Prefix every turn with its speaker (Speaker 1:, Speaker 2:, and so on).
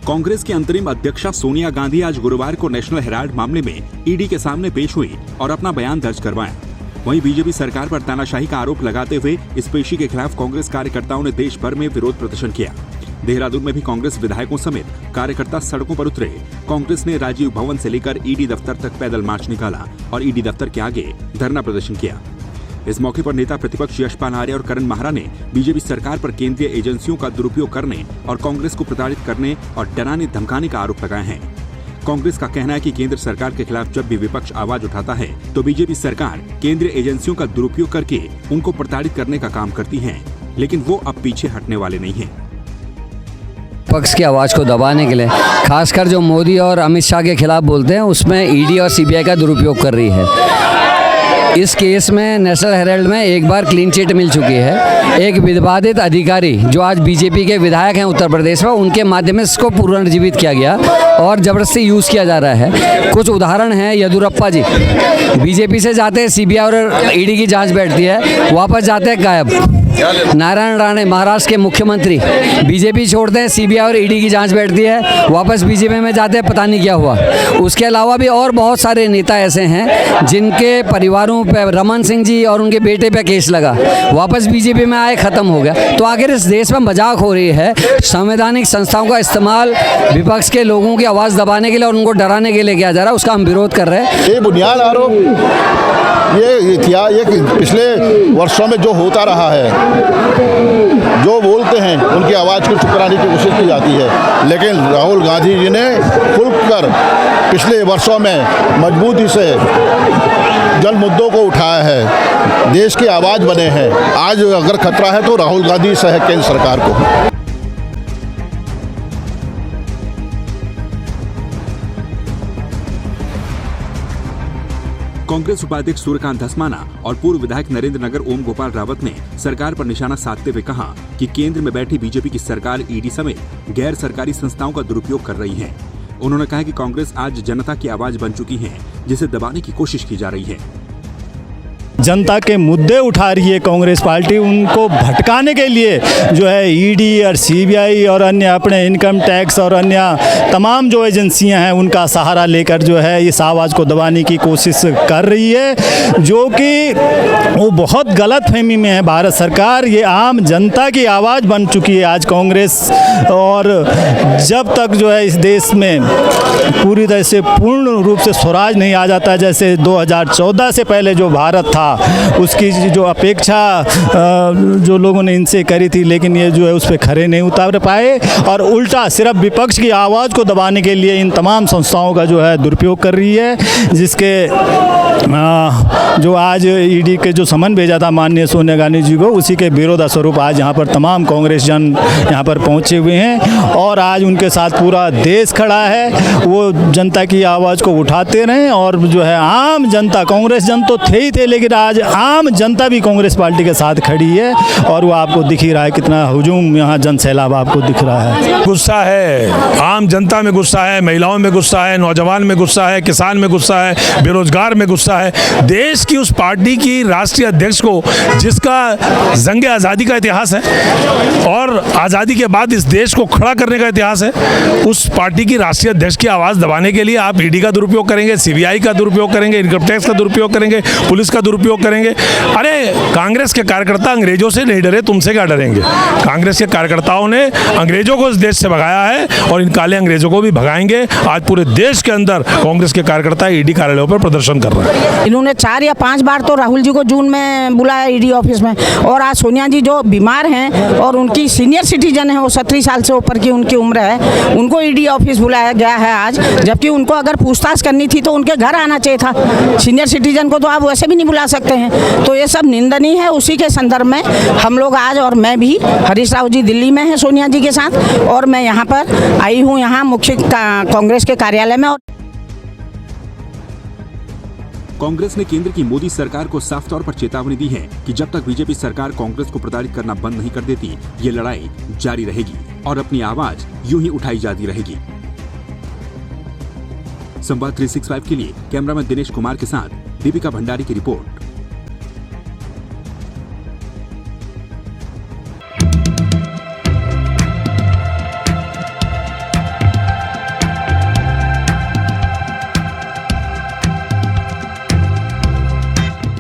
Speaker 1: कांग्रेस की अंतरिम अध्यक्षा सोनिया गांधी आज गुरुवार को नेशनल हेराल्ड मामले में ईडी के सामने पेश हुई और अपना बयान दर्ज करवाया। वहीं बीजेपी सरकार पर तानाशाही का आरोप लगाते हुए इस पेशी के खिलाफ कांग्रेस कार्यकर्ताओं ने देश भर में विरोध प्रदर्शन किया। देहरादून में भी कांग्रेस विधायकों समेत कार्यकर्ता सड़कों पर उतरे। कांग्रेस ने राजीव भवन से लेकर ईडी दफ्तर तक पैदल मार्च निकाला और ईडी दफ्तर के आगे धरना प्रदर्शन किया। इस मौके पर नेता प्रतिपक्ष यशपाल आर्य और करण माहरा ने बीजेपी सरकार पर केंद्रीय एजेंसियों का दुरुपयोग करने और कांग्रेस को प्रताड़ित करने और डराने धमकाने का आरोप लगाए हैं। कांग्रेस का कहना है कि केंद्र सरकार के खिलाफ जब भी विपक्ष आवाज उठाता है तो बीजेपी सरकार केंद्रीय एजेंसियों का दुरुपयोग करके उनको प्रताड़ित करने का काम करती है, लेकिन वो अब पीछे हटने वाले नहीं हैं।
Speaker 2: विपक्ष की आवाज़ को दबाने के लिए खासकर जो मोदी और अमित शाह के खिलाफ बोलते हैं उसमें ईडी और सीबीआई का दुरुपयोग कर रही है। इस केस में नेशनल हेराल्ड में एक बार क्लीन चिट मिल चुकी है। एक विवादित अधिकारी जो आज बीजेपी के विधायक हैं उत्तर प्रदेश में, उनके माध्यम से इसको पुनर्जीवित किया गया और ज़बरदस्ती यूज़ किया जा रहा है। कुछ उदाहरण हैं। येदियुरप्पा जी बीजेपी से जाते हैं, सीबीआई और ईडी की जांच बैठती है, वापस जाते हैं गायब। नारायण राणे महाराष्ट्र के मुख्यमंत्री बीजेपी छोड़ते हैं, सीबीआई और ईडी की जांच बैठती है, वापस बीजेपी में जाते हैं, पता नहीं क्या हुआ। उसके अलावा भी और बहुत सारे नेता ऐसे हैं जिनके परिवारों पे, रमन सिंह जी और उनके बेटे पे केस लगा, वापस बीजेपी में आए, खत्म हो गया। तो आखिर इस देश में मजाक हो रही है। संवैधानिक संस्थाओं का इस्तेमाल विपक्ष के लोगों की आवाज़ दबाने के लिए और उनको डराने के लिए किया जा रहा है, उसका हम विरोध कर रहे हैं।
Speaker 3: ये बुनियाद आरोप ये पिछले वर्षों में जो होता रहा है, जो बोलते हैं उनकी आवाज़ को चुप कराने की कोशिश की जाती है, लेकिन राहुल गांधी जी ने खुलकर पिछले वर्षों में मजबूती से जन मुद्दों को उठाया है, देश की आवाज़ बने हैं। आज अगर खतरा है तो राहुल गांधी से है केंद्र सरकार को।
Speaker 1: कांग्रेस उपाध्यक्ष सूर्यकांत धस्माना और पूर्व विधायक नरेंद्र नगर ओम गोपाल रावत ने सरकार पर निशाना साधते हुए कहा कि केंद्र में बैठी बीजेपी की सरकार ईडी समेत गैर सरकारी संस्थाओं का दुरुपयोग कर रही है। उन्होंने कहा कि कांग्रेस आज जनता की आवाज बन चुकी है, जिसे दबाने की कोशिश की जा रही है।
Speaker 4: जनता के मुद्दे उठा रही है कांग्रेस पार्टी, उनको भटकाने के लिए जो है ईडी और सीबीआई और अन्य अपने इनकम टैक्स और अन्य तमाम जो एजेंसियां हैं उनका सहारा लेकर जो है इस आवाज़ को दबाने की कोशिश कर रही है, जो कि वो बहुत गलत फहमी में है। भारत सरकार ये आम जनता की आवाज़ बन चुकी है आज कांग्रेस, और जब तक जो है इस देश में पूरी तरह से पूर्ण रूप से स्वराज नहीं आ जाता, जैसे 2014 से पहले जो भारत था उसकी जो अपेक्षा जो लोगों ने इनसे करी थी, लेकिन ये जो है उस पर खरे नहीं उतार पाए और उल्टा सिर्फ विपक्ष की आवाज़ को दबाने के लिए इन तमाम संस्थाओं का जो है दुरुपयोग कर रही है, जिसके जो आज ईडी के जो समन भेजा था माननीय सोनिया गांधी जी को, उसी के विरोध स्वरूप आज यहाँ पर तमाम कांग्रेस जन यहाँ पर पहुँचे हुए हैं और आज उनके साथ पूरा देश खड़ा है। वो जनता की आवाज़ को उठाते रहें और जो है आम जनता, कांग्रेस जन तो थे ही थे, लेकिन आज आम जनता भी कांग्रेस पार्टी के साथ खड़ी है और वो आपको दिख ही रहा है, कितना हुजूम यहाँ जन सैलाब आपको दिख रहा है।
Speaker 5: गुस्सा है, आम जनता में गुस्सा है, महिलाओं में गुस्सा है, नौजवान में गुस्सा है, किसान में गुस्सा है, बेरोजगार में गुस्सा है। देश की उस पार्टी की राष्ट्रीय अध्यक्ष को, जिसका जंग आज़ादी का इतिहास है और आज़ादी के बाद इस देश को खड़ा करने का इतिहास है, उस पार्टी की राष्ट्रीय अध्यक्ष की आवाज़ दबाने के लिए आप ईडी का दुरुपयोग करेंगे, सीबीआई का दुरुपयोग करेंगे, इनकम टैक्स का दुरुपयोग करेंगे, पुलिस का दुरुपयोग करेंगे। अरे कांग्रेस के कार्यकर्ता अंग्रेजों से नहीं डरे, तुमसे क्या डरेंगे? कांग्रेस के कार्यकर्ताओं ने अंग्रेजों को इस देश से भगाया है और इन काले अंग्रेजों को भी भगाएंगे। आज पूरे देश के अंदर कांग्रेस के कार्यकर्ता ईडी कार्यालयों पर प्रदर्शन कर रहे हैं।
Speaker 6: इन्होंने 4 या 5 बार तो राहुल जी को जून में बुलाया ईडी ऑफिस में, और आज सोनिया जी जो बीमार हैं और उनकी सीनियर सिटीजन है, वो 17 साल से ऊपर की उनकी उम्र है, उनको ईडी ऑफिस बुलाया गया है आज, जबकि उनको अगर पूछताछ करनी थी तो उनके घर आना चाहिए था। सीनियर सिटीजन को तो आप वैसे भी नहीं बुला सकते हैं। तो ये सब निंदनीय है। उसी के संदर्भ में हम लोग आज, और मैं भी, हरीश राव जी दिल्ली में हैं सोनिया जी के साथ, और मैं यहाँ पर आई हूँ, यहाँ मुख्य कांग्रेस के कार्यालय में।
Speaker 1: कांग्रेस ने केंद्र की मोदी सरकार को साफ तौर पर चेतावनी दी है कि जब तक बीजेपी सरकार कांग्रेस को प्रताड़ित करना बंद नहीं कर देती, ये लड़ाई जारी रहेगी और अपनी आवाज यूं ही उठाई जाती रहेगी। संवाद 365 के लिए कैमरामैन दिनेश कुमार के साथ दीपिका भंडारी की रिपोर्ट।